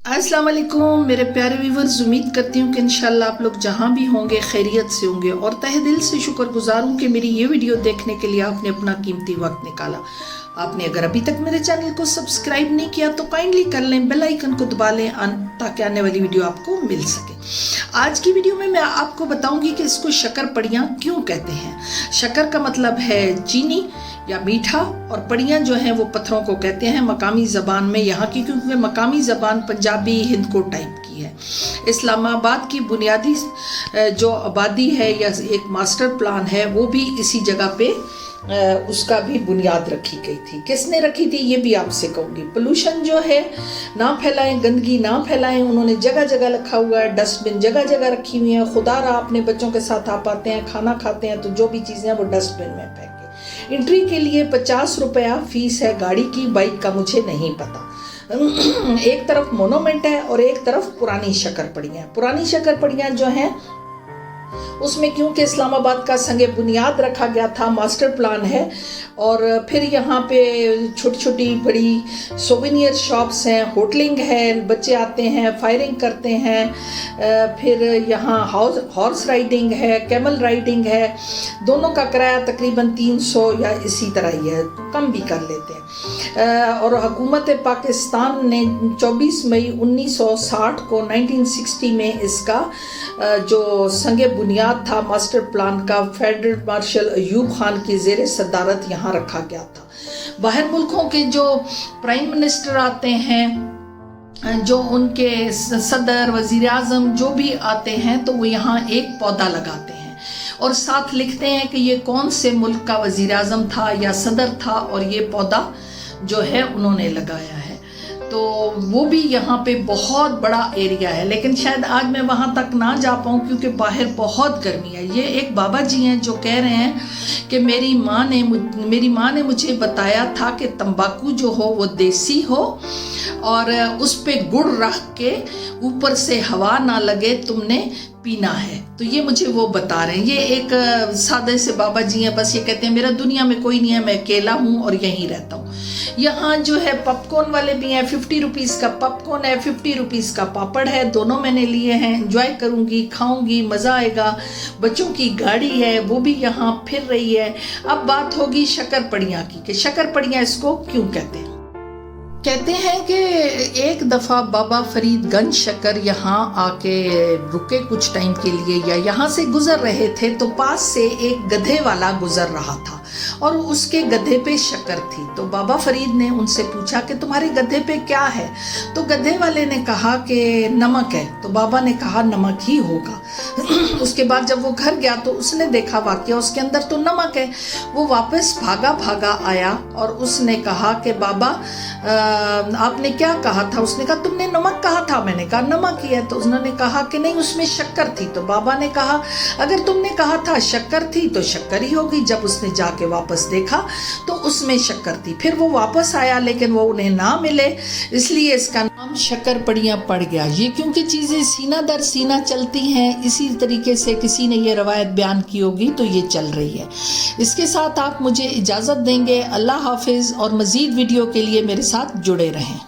अस्सलाम वालेकुम मेरे प्यारे व्यूवर्स, उम्मीद करती हूँ कि इंशाल्लाह आप लोग जहाँ भी होंगे खैरियत से होंगे और तहे दिल से शुक्रगुजार हूँ कि मेरी ये वीडियो देखने के लिए आपने अपना कीमती वक्त निकाला। आपने अगर अभी तक मेरे चैनल को सब्सक्राइब नहीं किया तो काइंडली कर लें, बेल आइकन को दबा लें ताकि आने वाली वीडियो आपको मिल सके। आज की वीडियो में मैं आपको बताऊंगी कि इसको शक्कर पड़ियाँ क्यों कहते हैं। शक्कर का मतलब है चीनी या मीठा और पड़ियाँ जो हैं वो पत्थरों को कहते हैं मकामी ज़बान में यहाँ की, क्योंकि मकामी ज़बान पंजाबी हिंदको टाइप की है। इस्लामाबाद की बुनियादी जो आबादी है या एक मास्टर प्लान है वो भी इसी जगह पे उसका भी बुनियाद रखी गई थी। किसने रखी थी ये भी आपसे कहूँगी। पोल्यूशन जो है ना फैलाएं, गंदगी ना फैलाएं, उन्होंने जगह जगह रखा हुआ है, डस्टबिन जगह जगह रखी हुई है। खुदा रहा अपने बच्चों के साथ आप आते हैं, खाना खाते हैं तो जो भी चीज़ें हैं वो डस्टबिन में फेंकें। एंट्री के लिए 50 रुपया फीस है गाड़ी की, बाइक का मुझे नहीं पता। एक तरफ मोनूमेंट है और एक तरफ पुरानी शक्कर पड़ियाँ। पुरानी शक्कर पड़ियाँ जो हैं उसमें क्योंकि इस्लामाबाद का संगे बुनियाद रखा गया था, मास्टर प्लान है। और फिर यहाँ पे छोटी छोटी बड़ी सोवेनियर शॉप्स हैं, होटलिंग है, बच्चे आते हैं, फायरिंग करते हैं। फिर यहाँ हॉर्स राइडिंग है, कैमल राइडिंग है। दोनों का किराया तकरीबन 300 या इसी तरह ही है, कम भी कर लेते हैं। और हुकूमत पाकिस्तान ने 24 मई 1960 को 1960 में इसका जो संगे बुनियाद था मास्टर प्लान का, फेडरल मार्शल अयूब खान की ज़ेरे सदारत यहाँ रखा गया था। बाहर मुल्कों के जो प्राइम मिनिस्टर आते हैं, जो उनके सदर, वज़ीर आज़म जो भी आते हैं तो वो यहाँ एक पौधा लगाते हैं और साथ लिखते हैं कि ये कौन से मुल्क का वज़ीर आज़म था या सदर था और ये पौधा जो है उन्होंने लगाया है। तो वो भी यहाँ पे बहुत बड़ा एरिया है, लेकिन शायद आज मैं वहाँ तक ना जा पाऊँ क्योंकि बाहर बहुत गर्मी है। ये एक बाबा जी हैं जो कह रहे हैं कि मेरी माँ ने मुझे बताया था कि तंबाकू जो हो वो देसी हो और उस पे गुड़ रख के ऊपर से हवा ना लगे तुमने पीना है। तो ये मुझे वो बता रहे हैं। ये एक सादे से बाबा जी हैं, बस ये कहते हैं मेरा दुनिया में कोई नहीं है, मैं अकेला हूँ और यहीं रहता हूँ। यहाँ जो है पॉपकॉर्न वाले भी हैं, 50 रुपीज़ का पॉपकॉर्न है, 50 रुपीज़ का पापड़ है। दोनों मैंने लिए हैं, एंजॉय करूँगी, खाऊँगी, मज़ा आएगा। बच्चों की गाड़ी है वो भी यहाँ फिर रही है। अब बात होगी शक्कर पड़ियाँ की कि शक्कर पड़ियाँ इसको क्यों कहते हैं। कहते हैं कि एक दफ़ा बाबा फरीद गंज शक्कर यहाँ आके रुके कुछ टाइम के लिए या यहाँ से गुज़र रहे थे तो पास से एक गधे वाला गुज़र रहा था और उसके गधे पे शक्कर थी। तो बाबा फरीद ने उनसे पूछा कि तुम्हारे गधे पे क्या है। तो गधे वाले ने कहा कि नमक है। तो बाबा ने कहा नमक ही होगा। उसके बाद जब वो घर गया तो उसने देखा वाकया उसके अंदर तो नमक है। वो वापस भागा आया और उसने कहा कि बाबा आपने क्या कहा था। उसने कहा तुमने नमक कहा था। मैंने कहा नमक ही है। तो उन्होंने कहा कि नहीं उसमें शक्कर थी। तो बाबा ने कहा अगर तुमने कहा था शक्कर थी तो शक्कर ही होगी। जब उसने जाके वापस देखा तो उसमें शक्कर थी। फिर वो वापस आया लेकिन वो उन्हें ना मिले, इसलिए इसका नाम शक्कर पड़ियाँ पड़ गया। ये क्योंकि चीज़ें सीना दर सीना चलती हैं, इसी तरीके से किसी ने ये रवायत बयान की होगी तो ये चल रही है। इसके साथ आप मुझे इजाज़त देंगे। अल्लाह हाफिज़ और मज़ीद वीडियो के लिए मेरे साथ जुड़े रहें।